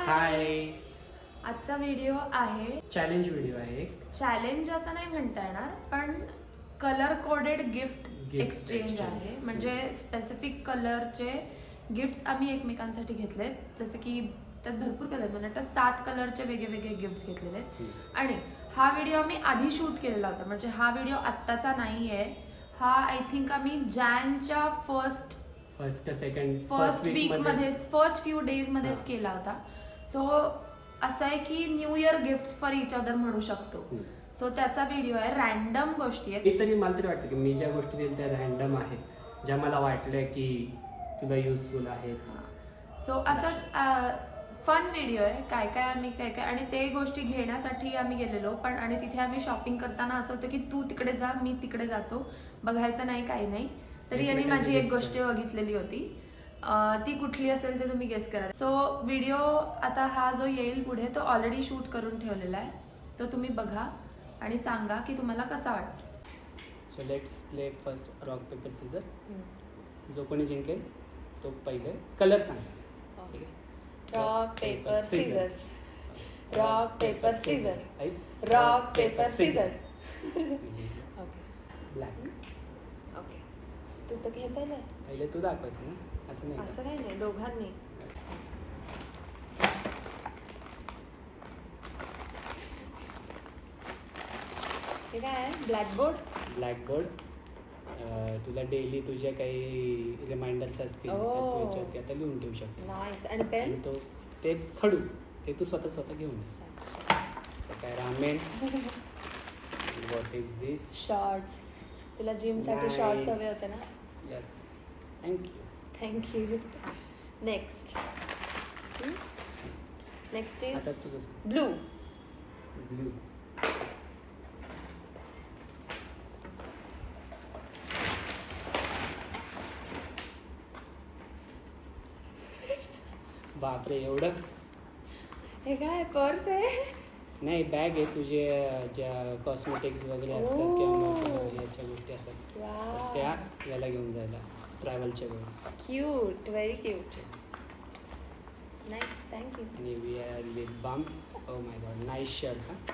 हाय. आजचा व्हिडिओ आहे challenge video आहे. चॅलेंज असं नाही म्हणता येणार, पण कलर कोडेड गिफ्ट एक्सचेंज आहे. म्हणजे स्पेसिफिक कलरचे गिफ्ट्स आम्ही एकमेकांसाठी घेतलेत. जसं की त्यात भरपूर कलर, मला वाटतं 7 कलरचे वेगळे गिफ्ट्स घेतलेले आहेत. आणि हा व्हिडिओ आम्ही आधी शूट केलेला होता, म्हणजे हा व्हिडिओ आत्ताचा नाही आहे. हा आय थिंक आम्ही जॅनच्या फर्स्ट फ्यू डेज मध्येच केला होता. सो असं आहे की new year gift for each other म्हणू शकतो. सो त्याचा व्हिडिओ आहे. रॅन्डम गोष्टी आहेत. तरी मला तरी वाटतं की मी ज्या गोष्टी दिल्या त्या रॅन्डम आहेत, ज्या मला वाटलं की तुला युजफुल आहेत. सो असंच फन व्हिडिओ आहे. काय आणि ते गोष्टी घेण्यासाठी आम्ही गेलेलो. पण आणि तिथे आम्ही शॉपिंग करताना असं होतं की तू तिकडे जा, मी तिकडे जातो, बघायचं नाही, काही नाही. तरी यांनी माझी एक गोष्ट बघितलेली होती. ती कुठली असेल ते तुम्ही गेस करा. सो व्हिडिओ आता हा जो येईल पुढे तो ऑलरेडी शूट करून ठेवलेला आहे. तो तुम्ही बघा आणि सांगा की तुम्हाला कसा वाटतो. So let's play first rock paper scissor. जो कोणी जिंकेल तो पहिले कलर सांगा. ठीक आहे. Rock paper scissors. Rock paper scissor. Rock paper scissor. Okay. Black. Okay. तू तर घे पहिले तू दाखवायचं ना. असं काही नाही, दोघांनी. हे काय आहे? ब्लॅकबोर्ड. तुला डेली तुझ्या काही रिमाइंडर्स असतील तर तू याच्यावरती आता लिहून ठेवू शकतो. नाईस. आणि पेन? तो ते खडू ते तू स्वतः घेऊन ये. काय ramen. What is this? Shorts. तुला जिमसाठी शॉर्ट्स हवे होते ना? यस. थँक्यू. नेक्स्ट आता इज तुझं ब्लू. बापरे, एवढं? हे काय पर्स आहे? नाही, बॅग आहे. तुझे ज्या कॉस्मेटिक्स वगैरे असतात किंवा याच्या गोष्टी असतात त्या याला घेऊन जायला ट्रॅव्हलच्या वेळेस. Cute, very cute. Nice, thank you. आणि we are lip balm. Oh my god, nice shirt.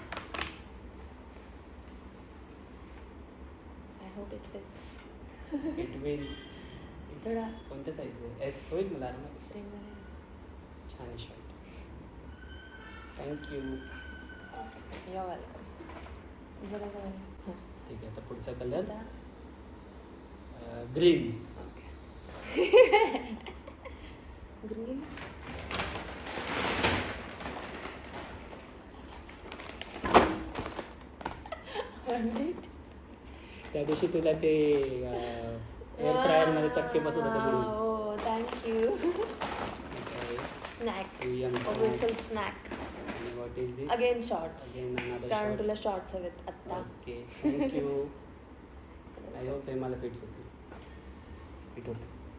I hope it fits. It will. थोडा कोणत्या साईज? एस होईल मला. छान आहे शर्ट. थँक्यू. You welcome. जरा ठीक आहे. आता पुढचा कलर ग्रीन. ग्रीन. त्या दिवशी तुला ते एअर फ्रायर मध्ये चटके बसत होते म्हणून. हो, thank you. Snack. What is this? Again shorts. कारण तुला शॉर्ट्स हवेत आत्ता. Okay, thank you. आय होप हे मला फिट होते.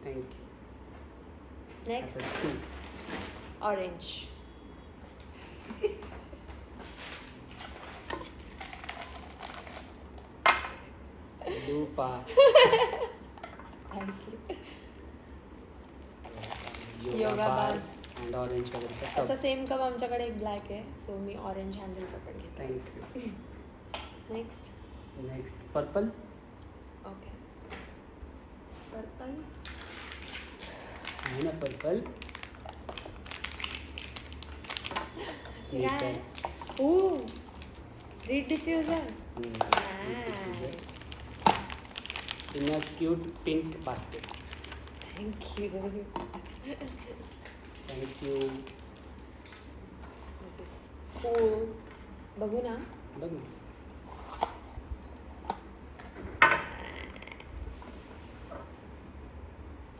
Thank you. Next orange. Loofah. Thank you. Yoga बाज अँड ऑरेंज कलरचा असं सेम कप आमच्याकडे एक ब्लॅक आहे. सो मी ऑरेंज हँडलचा पण घेते. Thank you. Next purple. Okay. Purple आहे ना पर्पल. काय? Read diffuser. In a cute pink basket. Thank you. बघू ना. बघ ना.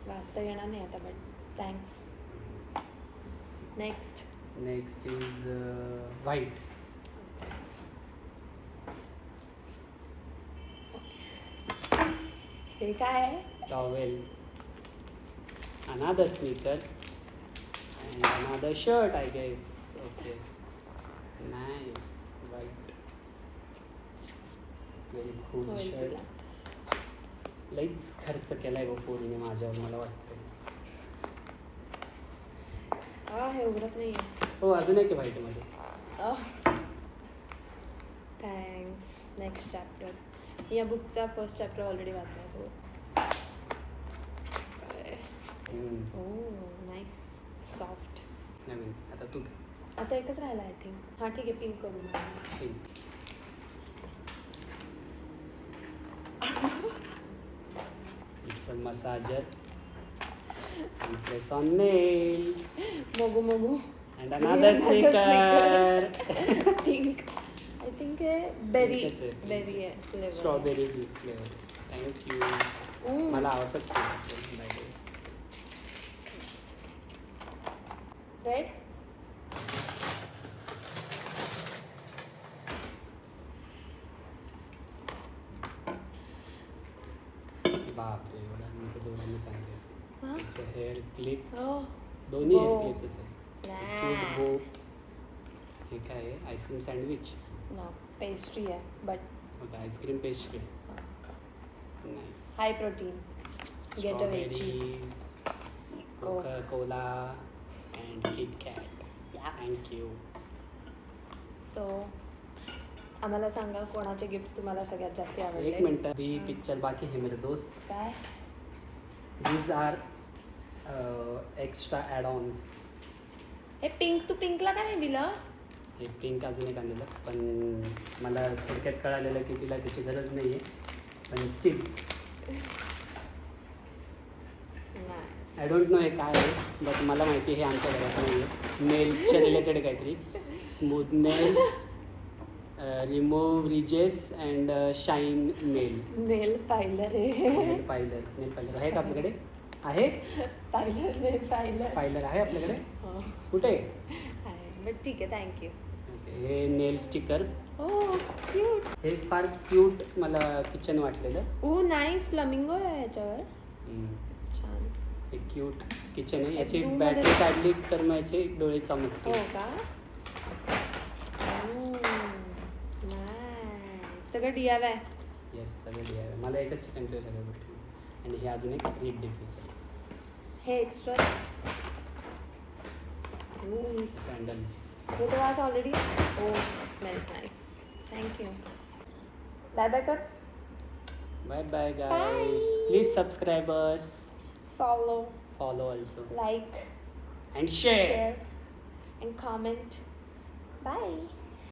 वाचता येणार नाही आता, but thanks. Next is white. हे काय आहे? टॉवेल. अनादर sneaker and another shirt, I guess. Okay, nice. White, very cool shirt. लईच खर्च केलाय बघ पोरीने माझ्यावर, मला वाटतं. हे उघडत नाही. हो अजून एक आहे व्हाईटमध्ये. थँक्स. Next chapter. या बुकचा फर्स्ट चॅप्टर ऑलरेडी वाचला सो. ओ नाईस. सॉफ्ट. नवीन आता तू घे. आता एकच राहिला आय थिंक. हां ठीक आहे, पिंक करू. Pink. It's a massager and press on nails मोगू and another sneaker. Pink. I think हे बेरी. Pinkच आहे, pink. बेरी आहे फ्लेवर. Strawberry flavour. थँक्यू. मला आवडतच नाही. रेड. बापरे एवढा मी तर दोघांनी सांगितलं. Hair clip. हो. दोन्ही Bow. हेअर क्लिप्सच आहे. क्यूट बो. हे काय आहे? Ice cream sandwich. ना पेस्ट्री आहे but okay ice cream pastry. Nice. High protein. Get a वेची. Strawberries, coca cola and kit kat. Thank you. So आम्हाला सांगा कोणाचे गिफ्ट्स तुम्हाला सगळ्यात जास्त आवडले. एक मिनट. भी पिक्चर बाकी है मेरे दोस्त. काय. These are extra add-ons. हे पिंक तू पिंकला का नाही दिलं. हे पिंक अजून एक आणलेलं पण मला थोडक्यात कळालेलं की तिला त्याची गरज नाही आहे पण स्टील आय डोंट नो हे काय आहे बट मला माहिती आहे हे आमच्या घरात नाही आहे. नेल्सच्या रिलेटेड काहीतरी. Smooth nails, remove ridges and shine nail. Nail plier आहे. नेल पायलर आहे का आपल्याकडे. आहे पायलर नाही पायलर. पायलर आहे आपल्याकडे. हो. कुठे. आहे बट ठीक आहे. थँक्यू. हे नेल स्टिकर. Oh cute. हे फार क्यूट मला किचन वाटलेलं. ओ नाईस. फ्लमिंगो आहे याच्यावर. छान. हे क्यूट किचन आहे. याची Room बॅटरी मध्ये- काढली तर मग याचे डोळे हो चमकतील. का. नाईस. सगळं DIY आहे. येस सगळं DIY. मला एकच चिकनच्या सगळ्या गोष्टी. आणि हे अजून एक हीट डिफ्युजर. हे एक्स्ट्रा. सँडल. हे तर आज already. Oh smells nice. Thank you. Bye bye कर. Bye bye guys. Please subscribe us. Follow. Follow also. Like. And share. Share. And comment. Bye.